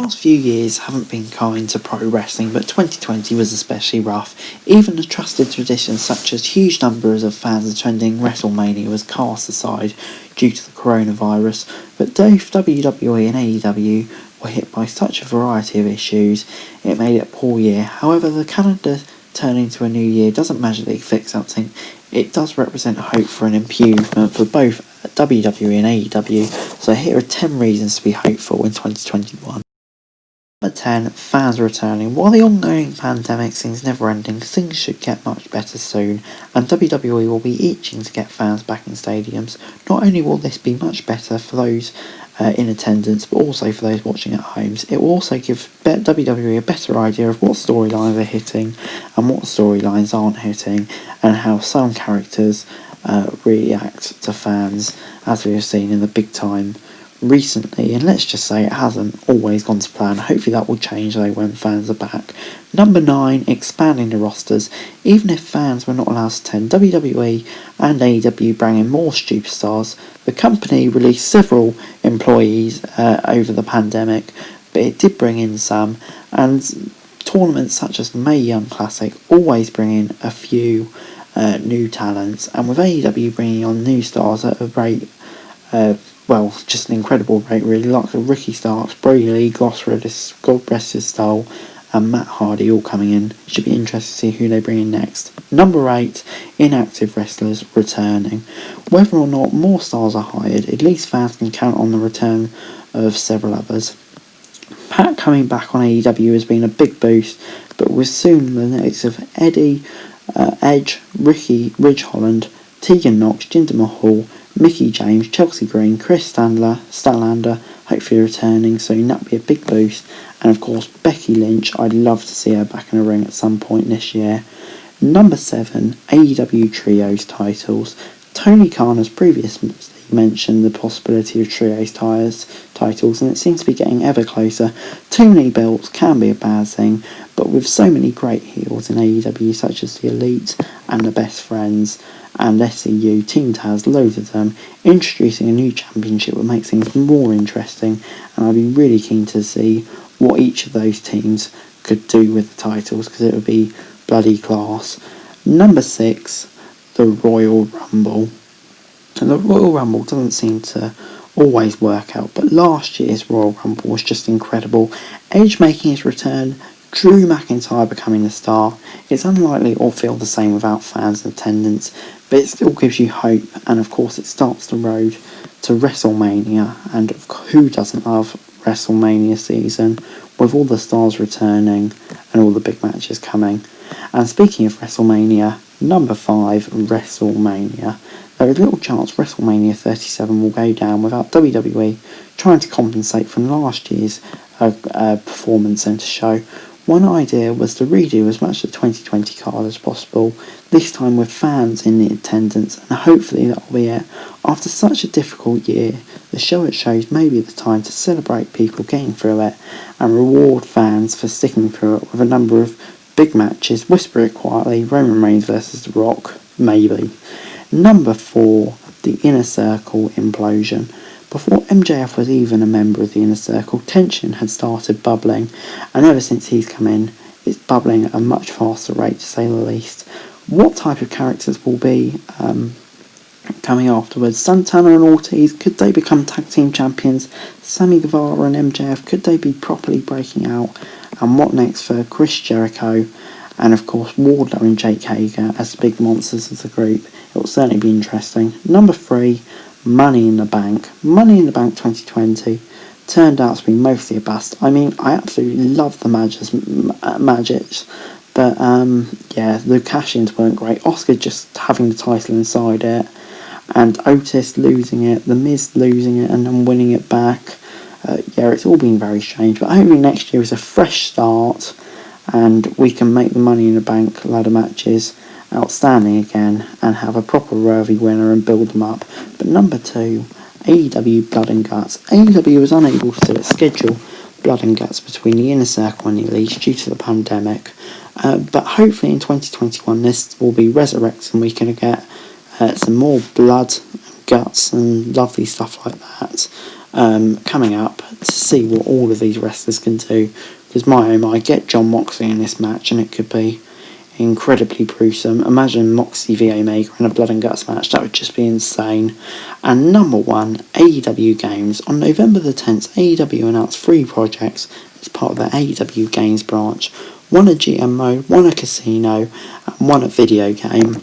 past few years haven't been kind to pro wrestling, but 2020 was especially rough. Even the trusted traditions such as huge numbers of fans attending WrestleMania was cast aside due to the coronavirus, but both WWE and AEW were hit by such a variety of issues, it made it a poor year. However, the calendar turning to a new year doesn't magically fix something. It does represent hope for an improvement for both WWE and AEW, so here are 10 reasons to be hopeful in 2021. Number 10, fans returning. While the ongoing pandemic seems never ending, things should get much better soon, and WWE will be itching to get fans back in stadiums. Not only will this be much better for those in attendance, but also for those watching at homes. It will also give WWE a better idea of what storylines are hitting and what storylines aren't hitting, and how some characters react to fans, as we have seen in the big time recently, and let's just say it hasn't always gone to plan. Hopefully that will change though when fans are back. Number 9, expanding the rosters. Even if fans were not allowed to attend, WWE and AEW bring in more superstars. The company released several employees over the pandemic, but it did bring in some, and tournaments such as the Mae Young Classic always bring in a few new talents, and with AEW bringing on new stars at a rate just an incredible rate really, like Ricky Starks, Brody Lee, Goss Redis, God Rest His Soul, and Matt Hardy all coming in. Should be interesting to see who they bring in next. Number 8, inactive wrestlers returning. Whether or not more stars are hired, at least fans can count on the return of several others. Pat coming back on AEW has been a big boost, but with soon the next of Eddie, Edge, Ricky, Ridge Holland, Tegan Knox, Jinder Mahal, Mickey James, Chelsea Green, Chris Statlander, hopefully returning soon. That'd be a big boost. And of course, Becky Lynch, I'd love to see her back in a ring at some point this year. Number 7, AEW Trios titles. Tony Khan has previously mentioned the possibility of Trios titles, and it seems to be getting ever closer. Too many belts can be a bad thing, but with so many great heels in AEW, such as the Elite and the Best Friends, and SCU, Team Taz, loads of them, introducing a new championship would make things more interesting, and I'd be really keen to see what each of those teams could do with the titles, because it would be bloody class. Number 6, the Royal Rumble. And the Royal Rumble doesn't seem to always work out, but last year's Royal Rumble was just incredible. Edge making his return, Drew McIntyre becoming the star. It's unlikely it will feel the same without fans in attendance, but it still gives you hope, and of course it starts the road to WrestleMania, and who doesn't love WrestleMania season, with all the stars returning and all the big matches coming. And speaking of WrestleMania, number 5, WrestleMania. There is little chance WrestleMania 37 will go down without WWE trying to compensate from last year's Performance Center show. One idea was to redo as much of the 2020 card as possible, this time with fans in the attendance, and hopefully that will be it. After such a difficult year, the show it shows may be the time to celebrate people getting through it, and reward fans for sticking through it with a number of big matches. Whisper it quietly, Roman Reigns versus The Rock, maybe. Number 4, the Inner Circle implosion. Before MJF was even a member of the Inner Circle, tension had started bubbling, and ever since he's come in, it's bubbling at a much faster rate, to say the least. What type of characters will be coming afterwards? Santana and Ortiz, could they become tag team champions? Sammy Guevara and MJF, could they be properly breaking out? And what next for Chris Jericho? And of course Wardlow and Jake Hager as the big monsters of the group. It will certainly be interesting. Number 3, Money in the Bank. Money in the Bank 2020 turned out to be mostly a bust. I mean, I absolutely love the Magics, but the cash-ins weren't great. Oscar just having the title inside it, and Otis losing it, The Miz losing it and then winning it back. It's all been very strange, but hopefully next year is a fresh start and we can make the Money in the Bank ladder matches outstanding again and have a proper worthy winner and build them up. But number 2, AEW Blood and Guts. AEW was unable to schedule Blood and Guts between the Inner Circle and the Elite due to the pandemic, but hopefully in 2021 this will be resurrected and we can get some more blood, guts and lovely stuff like that. coming up to see what all of these wrestlers can do. Because my, get John Moxley in this match and it could be incredibly gruesome. Imagine Moxley v Omega in a blood and guts match. That would just be insane. And number 1, AEW Games. On November the 10th, AEW announced 3 projects as part of their AEW Games branch. 1 a GM mode, 1 a casino, and 1 a video game.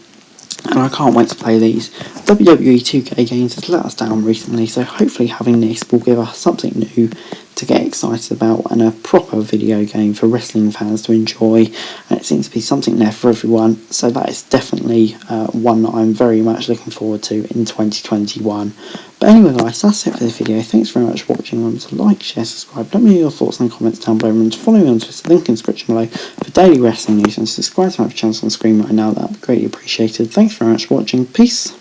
And I can't wait to play these. WWE 2K Games has let us down recently, so hopefully having this will give us something new to get excited about and a proper video game for wrestling fans to enjoy. And it seems to be something there for everyone, so that is definitely one that I'm very much looking forward to in 2021. But anyway guys, that's it for this video. Thanks very much for watching. Remember to like, share, subscribe. Let me know your thoughts and comments down below. Remember to follow me on Twitter, link in the description below, for daily wrestling news, and subscribe to my channel on the screen right now. That would be greatly appreciated. Thanks very much for watching. Peace.